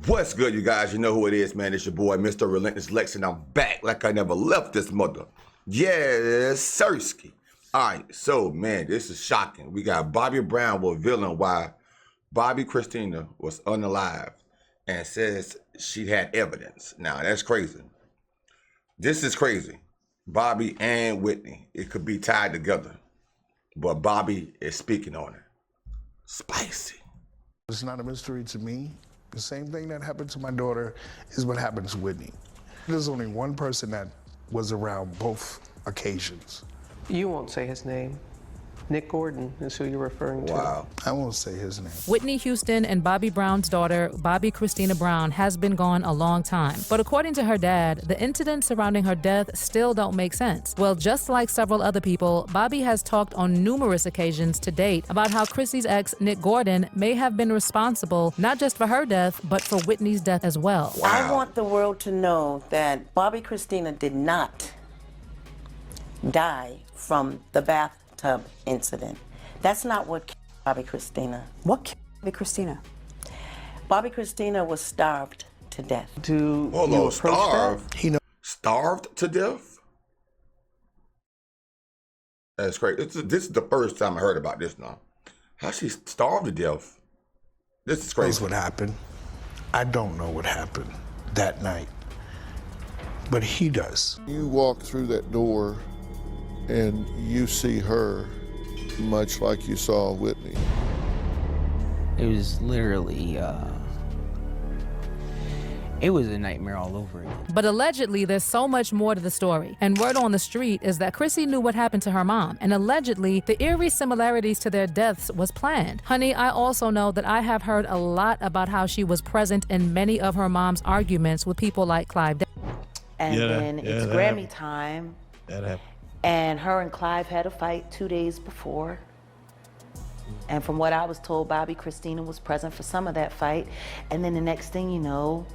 What's good, you guys? You know who it is, man. It's your boy, Mr. Relentless Lex, and I'm back like I never left this mother. Yes, Sirski. All right, so, man, this is shocking. We got Bobbi Brown revealing why Bobbi Kristina was unalive and says she had evidence. Now, that's crazy. This is crazy. Bobbi and Whitney, it could be tied together, but Bobbi is speaking on it. Spicy. It's not a mystery to me. The same thing that happened to my daughter is what happened to Whitney. There's only one person that was around both occasions. You won't say his name. Nick Gordon is who you're referring to. Wow. I won't say his name. Whitney Houston and Bobbi Brown's daughter, Bobbi Kristina Brown, has been gone a long time. But according to her dad, the incidents surrounding her death still don't make sense. Well, just like several other people, Bobbi has talked on numerous occasions to date about how Chrissy's ex, Nick Gordon, may have been responsible not just for her death, but for Whitney's death as well. Wow. I want the world to know that Bobbi Kristina did not die from the bathtub incident. That's not what killed Bobbi Kristina. What killed Bobbi Kristina? Bobbi Kristina was starved to death. Do Hold you on, approach starved? He Starved to death? That's crazy. This is the first time I heard about this now. How she starved to death? This is knows crazy. what happened. I don't know what happened that night, but he does. You walk through that door and you see her much like you saw Whitney. It was literally, it was a nightmare all over again. But allegedly, there's so much more to the story. And word on the street is that Chrissy knew what happened to her mom. And allegedly, the eerie similarities to their deaths was planned. Honey, I also know that I have heard a lot about how she was present in many of her mom's arguments with people like Clive. And then it's that Grammy happened. time. That happened. And her and Clive had a fight 2 days before. And from what I was told, Bobbi Kristina was present for some of that fight. And then the next thing you know,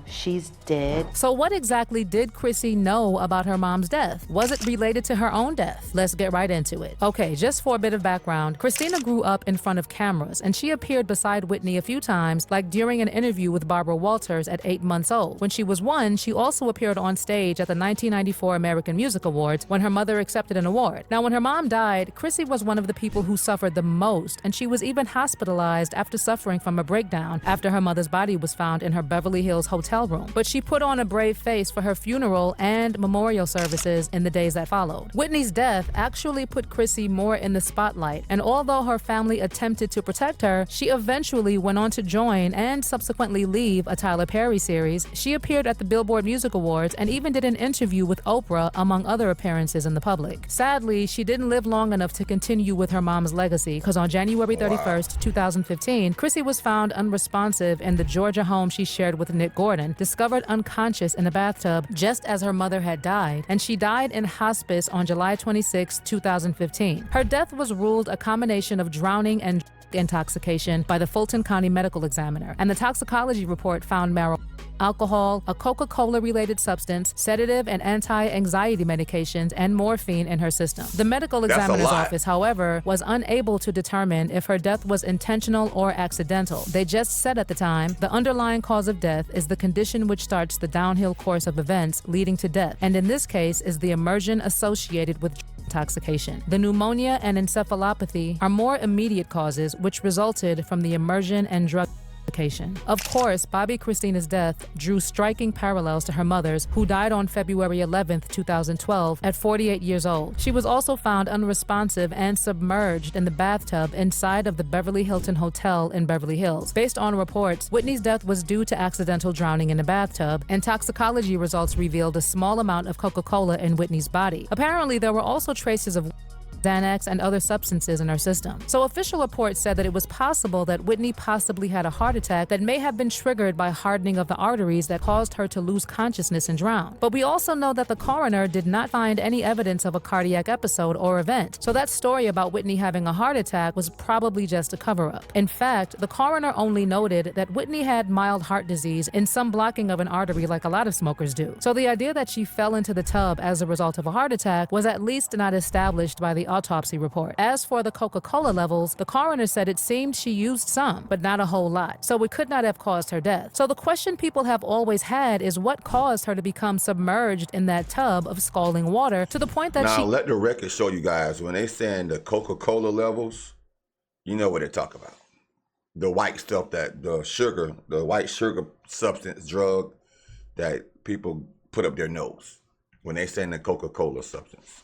she's dead. So what exactly did Chrissy know about her mom's death? Was it related to her own death? Let's get right into it. Okay, just for a bit of background, Kristina grew up in front of cameras, and she appeared beside Whitney a few times, like during an interview with Barbara Walters at 8 months old. When she was 1, she also appeared on stage at the 1994 American Music Awards when her mother accepted an award. Now, when her mom died, Chrissy was one of the people who suffered the most, and she was even hospitalized after suffering from a breakdown after her mother's body was found in her Beverly Hills hotel room. But she put on a brave face for her funeral and memorial services in the days that followed. Whitney's death actually put Chrissy more in the spotlight, and although her family attempted to protect her, she eventually went on to join and subsequently leave a Tyler Perry series. She appeared at the Billboard Music Awards and even did an interview with Oprah, among other appearances in the public. Sadly, she didn't live long enough to continue with her mom's legacy, because on January 31st, 2015, Chrissy was found unresponsive in the Georgia home she shared with Nick Gordon, discovered unconscious in a bathtub just as her mother had died, and she died in hospice on July 26, 2015. Her death was ruled a combination of drowning and intoxication by the Fulton County Medical Examiner, and the toxicology report found marijuana, alcohol, a Coca-Cola-related substance, sedative and anti-anxiety medications, and morphine in her system. The medical examiner's office, however, was unable to determine if her death was intentional or accidental. They just said at the time, the underlying cause of death is the condition which starts the downhill course of events leading to death, and in this case is the immersion associated with intoxication. The pneumonia and encephalopathy are more immediate causes which resulted from the immersion and drug intoxication. Of course, Bobbi Kristina's death drew striking parallels to her mother's, who died on February 11, 2012, at 48 years old. She was also found unresponsive and submerged in the bathtub inside of the Beverly Hilton Hotel in Beverly Hills. Based on reports, Whitney's death was due to accidental drowning in a bathtub, and toxicology results revealed a small amount of Coca-Cola in Whitney's body. Apparently, there were also traces of Xanax, and other substances in her system. So official reports said that it was possible that Whitney possibly had a heart attack that may have been triggered by hardening of the arteries that caused her to lose consciousness and drown. But we also know that the coroner did not find any evidence of a cardiac episode or event. So that story about Whitney having a heart attack was probably just a cover-up. In fact, the coroner only noted that Whitney had mild heart disease and some blocking of an artery like a lot of smokers do. So the idea that she fell into the tub as a result of a heart attack was at least not established by the autopsy report. As for the Coca-Cola levels, the coroner said it seemed she used some, but not a whole lot, so it could not have caused her death. So the question people have always had is what caused her to become submerged in that tub of scalding water to the point that Now, let the record show you guys, when they saying the Coca-Cola levels, you know what they talk about. The white stuff, that the white sugar substance drug that people put up their nose when they saying the Coca-Cola substance.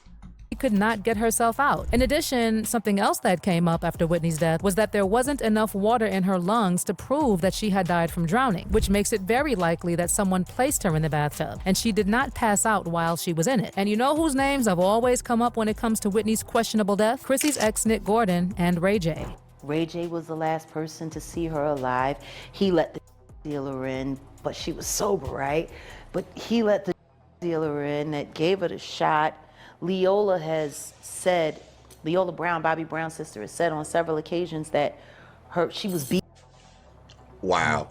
she could not get herself out. In addition, something else that came up after Whitney's death was that there wasn't enough water in her lungs to prove that she had died from drowning, which makes it very likely that someone placed her in the bathtub, and she did not pass out while she was in it. And you know whose names have always come up when it comes to Whitney's questionable death? Chrissy's ex, Nick Gordon, and Ray J. Ray J was the last person to see her alive. He let the dealer in, but she was sober, right? But he let the dealer in that gave her the shot. Leola has said, Leola Brown, Bobbi Brown's sister, has said on several occasions that she was beat. Wow.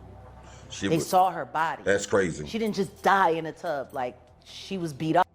They saw her body. That's crazy. She didn't just die in a tub, like she was beat up.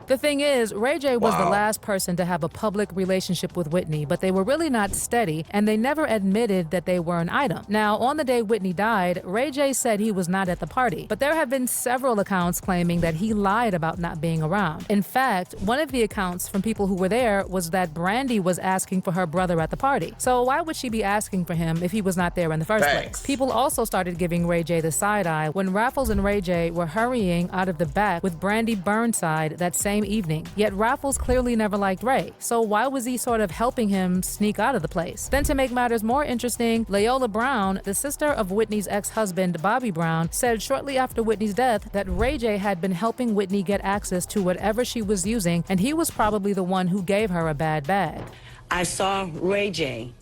The thing is, Ray J was the Wow. last person to have a public relationship with Whitney, but they were really not steady, and they never admitted that they were an item. Now, on the day Whitney died, Ray J said he was not at the party, but there have been several accounts claiming that he lied about not being around. In fact, one of the accounts from people who were there was that Brandy was asking for her brother at the party. So why would she be asking for him if he was not there in the first Thanks. place? People also started giving Ray J the side eye when Raffles and Ray J were hurrying out of the back with Brandy Burnside that same evening. Yet Raffles clearly never liked Ray, so why was he sort of helping him sneak out of the place? Then to make matters more interesting, Leola Brown, the sister of Whitney's ex-husband Bobbi Brown, said shortly after Whitney's death that Ray J had been helping Whitney get access to whatever she was using, and he was probably the one who gave her a bad bag. I saw Ray J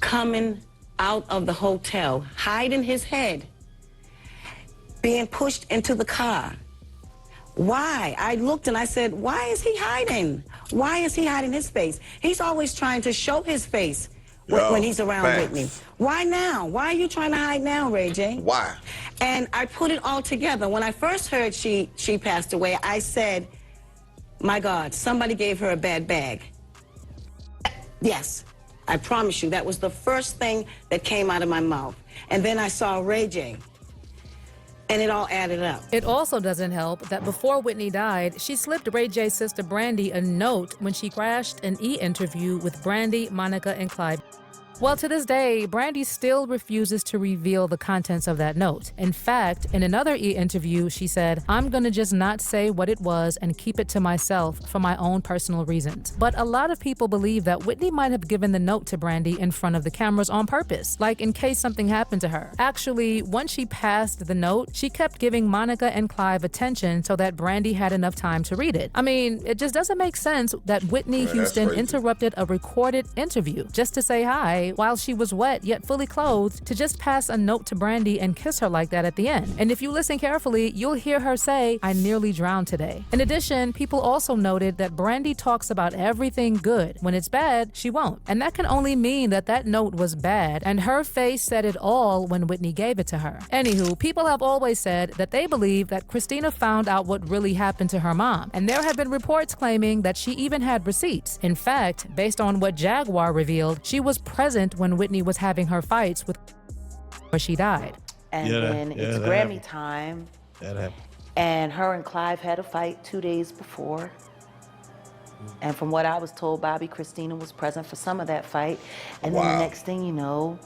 coming out of the hotel, hiding his head, being pushed into the car. Why? I looked and I said, why is he hiding? Why is he hiding his face? He's always trying to show his face when he's around Whitney. Why now? Why are you trying to hide now, Ray J? Why? And I put it all together. When I first heard she passed away, I said, my God, somebody gave her a bad bag. Yes, I promise you, that was the first thing that came out of my mouth. And then I saw Ray J. And it all added up. It also doesn't help that before Whitney died, she slipped Ray J's sister Brandy a note when she crashed an E-interview with Brandy, Monica, and Clyde. Well, to this day, Brandy still refuses to reveal the contents of that note. In fact, in another E-interview, she said, "I'm gonna just not say what it was and keep it to myself for my own personal reasons." But a lot of people believe that Whitney might have given the note to Brandy in front of the cameras on purpose, like in case something happened to her. Actually, once she passed the note, she kept giving Monica and Clive attention so that Brandy had enough time to read it. I mean, it just doesn't make sense that Whitney Houston interrupted a recorded interview just to say hi while she was wet yet fully clothed, to just pass a note to Brandy and kiss her like that at the end. And if you listen carefully, you'll hear her say, "I nearly drowned today." In addition, people also noted that Brandy talks about everything good. When it's bad, she won't. And that can only mean that that note was bad, and her face said it all when Whitney gave it to her. Anywho, people have always said that they believe that Kristina found out what really happened to her mom, and there have been reports claiming that she even had receipts. In fact, based on what Jaguar revealed, she was present when Whitney was having her fights with where she died. And then it's Grammy time. That happened. And her and Clive had a fight 2 days before. And from what I was told, Bobbi, Kristina was present for some of that fight. And then the next thing you know,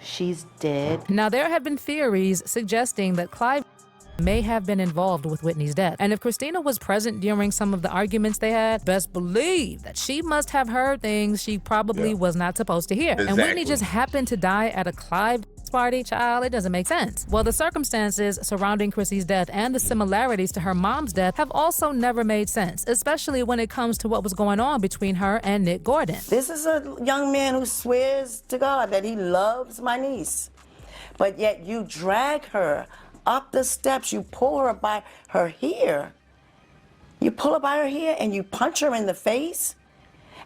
she's dead. Now, there have been theories suggesting that Clive may have been involved with Whitney's death. And if Kristina was present during some of the arguments they had, best believe that she must have heard things she probably was not supposed to hear. And Whitney just happened to die at a Clive party. Child, it doesn't make sense. Well, the circumstances surrounding Chrissy's death and the similarities to her mom's death have also never made sense, especially when it comes to what was going on between her and Nick Gordon. This is a young man who swears to God that he loves my niece, but yet you drag her up the steps, you pull her by her hair. You pull her by her hair and you punch her in the face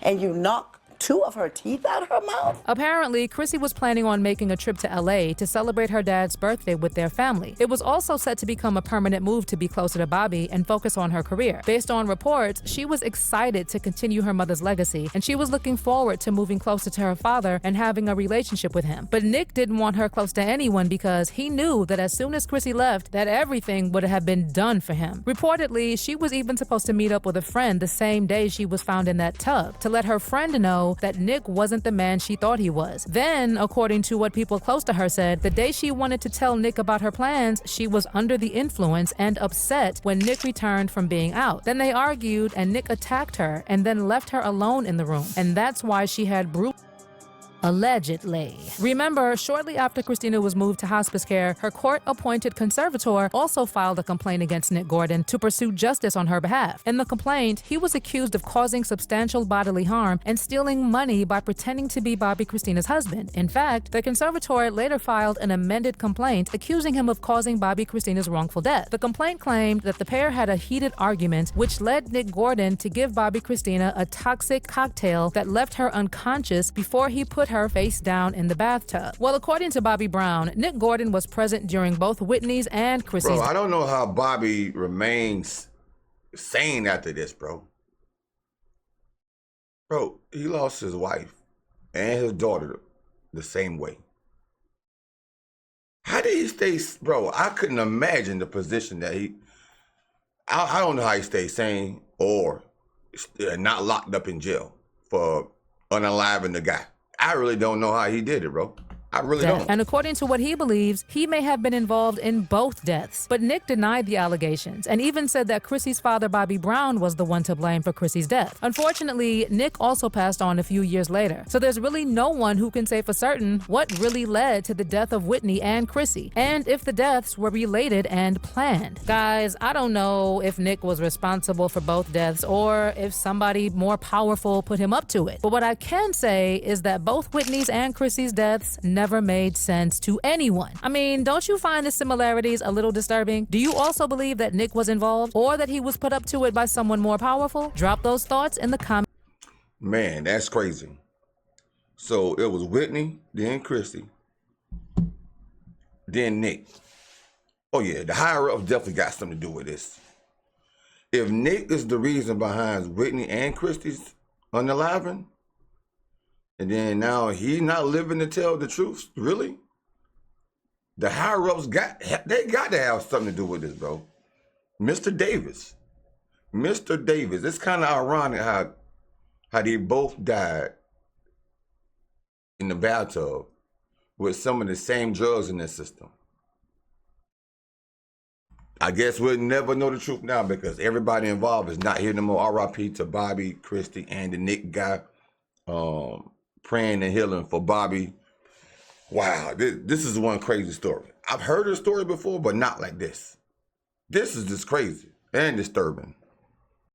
and you knock 2 of her teeth out of her mouth? Apparently, Chrissy was planning on making a trip to LA to celebrate her dad's birthday with their family. It was also set to become a permanent move to be closer to Bobbi and focus on her career. Based on reports, she was excited to continue her mother's legacy, and she was looking forward to moving closer to her father and having a relationship with him. But Nick didn't want her close to anyone because he knew that as soon as Chrissy left, that everything would have been done for him. Reportedly, she was even supposed to meet up with a friend the same day she was found in that tub to let her friend know that Nick wasn't the man she thought he was. Then, according to what people close to her said, the day she wanted to tell Nick about her plans, she was under the influence and upset when Nick returned from being out. Then they argued and Nick attacked her and then left her alone in the room. And that's why she had allegedly. Remember, shortly after Kristina was moved to hospice care, her court-appointed conservator also filed a complaint against Nick Gordon to pursue justice on her behalf. In the complaint, he was accused of causing substantial bodily harm and stealing money by pretending to be Bobbi Kristina's husband. In fact, the conservator later filed an amended complaint accusing him of causing Bobbi Kristina's wrongful death. The complaint claimed that the pair had a heated argument which led Nick Gordon to give Bobbi Kristina a toxic cocktail that left her unconscious before he put her face down in the bathtub. Well, according to Bobbi Brown, Nick Gordon was present during both Whitney's and Chrissy's. Bro, I don't know how Bobbi remains sane after this, bro. Bro, he lost his wife and his daughter the same way. How did he stay, bro? I couldn't imagine the position that I don't know how he stayed sane or not locked up in jail for unaliving the guy. I really don't know how he did it, bro. I really don't. And according to what he believes, he may have been involved in both deaths. But Nick denied the allegations and even said that Chrissy's father, Bobbi Brown, was the one to blame for Chrissy's death. Unfortunately, Nick also passed on a few years later. So there's really no one who can say for certain what really led to the death of Whitney and Chrissy, and if the deaths were related and planned. Guys, I don't know if Nick was responsible for both deaths or if somebody more powerful put him up to it. But what I can say is that both Whitney's and Chrissy's deaths never made sense to anyone. I mean, don't you find the similarities a little disturbing? Do you also believe that Nick was involved or that he was put up to it by someone more powerful? Drop those thoughts in the comments. Man, that's crazy. So it was Whitney, then Chrissy, then Nick. Oh yeah, the higher ups definitely got something to do with this. If Nick is the reason behind Whitney and Chrissy's unaliving, and then now he's not living to tell the truth, really? The higher ups got to have something to do with this, bro. Mr. Davis, it's kind of ironic how they both died in the bathtub with some of the same drugs in their system. I guess we'll never know the truth now because everybody involved is not here no more. R.I.P. to Bobbi, Christy, and the Nick guy. Praying and healing for Bobbi. Wow, this is one crazy story. I've heard her story before, but not like this. This is just crazy and disturbing.